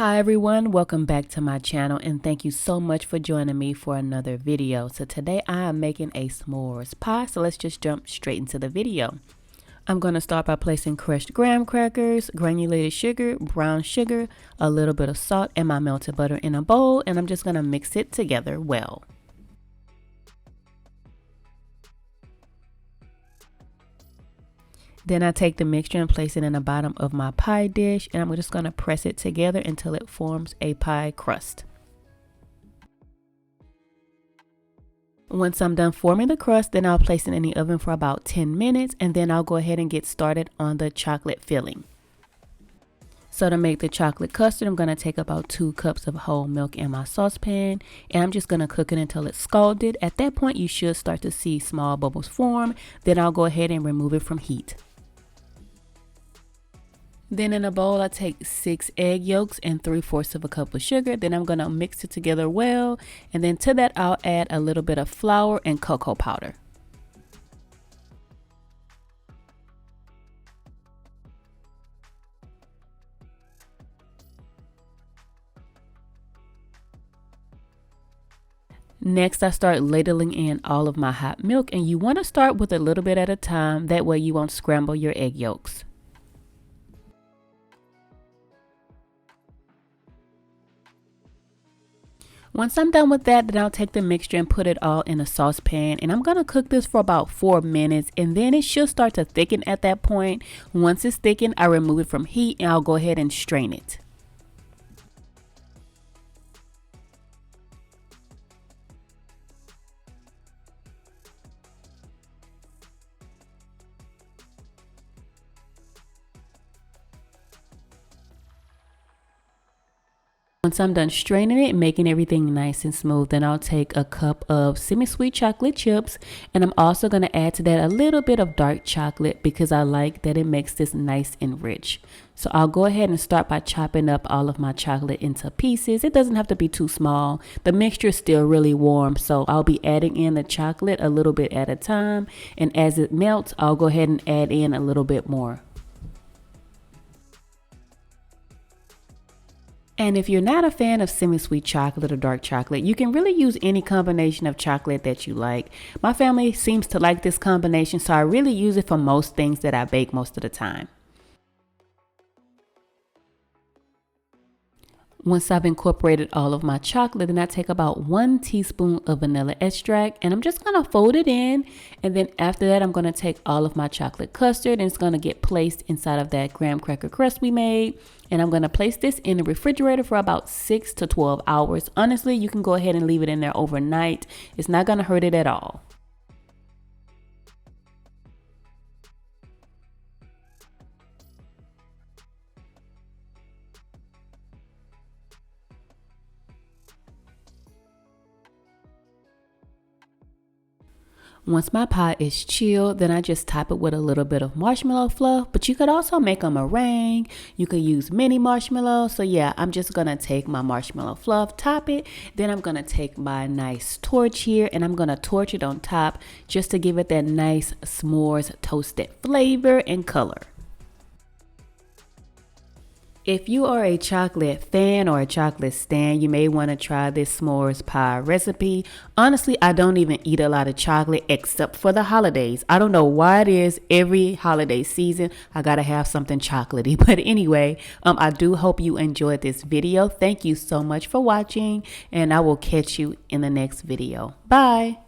Hi everyone, welcome back to my channel and thank you so much for joining me for another video. So today I am making a s'mores pie, so let's just jump straight into the video. I'm going to start by placing crushed graham crackers, granulated sugar, brown sugar, a little bit of salt, and my melted butter in a bowl, and I'm just going to mix it together well. Then I take the mixture and place it in the bottom of my pie dish, and I'm just going to press it together until it forms a pie crust. Once I'm done forming the crust, then I'll place it in the oven for about 10 minutes, and then I'll go ahead and get started on the chocolate filling. So to make the chocolate custard, I'm going to take about 2 cups of whole milk in my saucepan, and I'm just going to cook it until it's scalded. At that point, you should start to see small bubbles form. Then I'll go ahead and remove it from heat. Then in a bowl, I take 6 egg yolks and 3/4 of a cup of sugar. Then I'm going to mix it together well. And then to that, I'll add a little bit of flour and cocoa powder. Next, I start ladling in all of my hot milk, and you want to start with a little bit at a time. That way you won't scramble your egg yolks. Once I'm done with that, then I'll take the mixture and put it all in a saucepan, and I'm going to cook this for about 4 minutes, and then it should start to thicken at that point. Once it's thickened, I remove it from heat and I'll go ahead and strain it. Once I'm done straining it and making everything nice and smooth, then I'll take a cup of semi-sweet chocolate chips, and I'm also going to add to that a little bit of dark chocolate because I like that it makes this nice and rich. So I'll go ahead and start by chopping up all of my chocolate into pieces. It doesn't have to be too small. The mixture is still really warm, so I'll be adding in the chocolate a little bit at a time, and as it melts, I'll go ahead and add in a little bit more. And if you're not a fan of semi-sweet chocolate or dark chocolate, you can really use any combination of chocolate that you like. My family seems to like this combination, so I really use it for most things that I bake most of the time. Once I've incorporated all of my chocolate, then I take about 1 teaspoon of vanilla extract, and I'm just going to fold it in. And then after that, I'm going to take all of my chocolate custard, and it's going to get placed inside of that graham cracker crust we made. And I'm going to place this in the refrigerator for about 6 to 12 hours. Honestly, you can go ahead and leave it in there overnight. It's not going to hurt it at all. Once my pie is chilled, then I just top it with a little bit of marshmallow fluff, but you could also make a meringue. You could use mini marshmallows. So yeah, I'm just gonna take my marshmallow fluff, top it, then I'm gonna take my nice torch here and I'm gonna torch it on top just to give it that nice s'mores toasted flavor and color. If you are a chocolate fan or a chocolate stan, you may want to try this s'mores pie recipe. Honestly, I don't even eat a lot of chocolate except for the holidays. I don't know why it is every holiday season I gotta have something chocolatey. But anyway, I do hope you enjoyed this video. Thank you so much for watching, and I will catch you in the next video. Bye.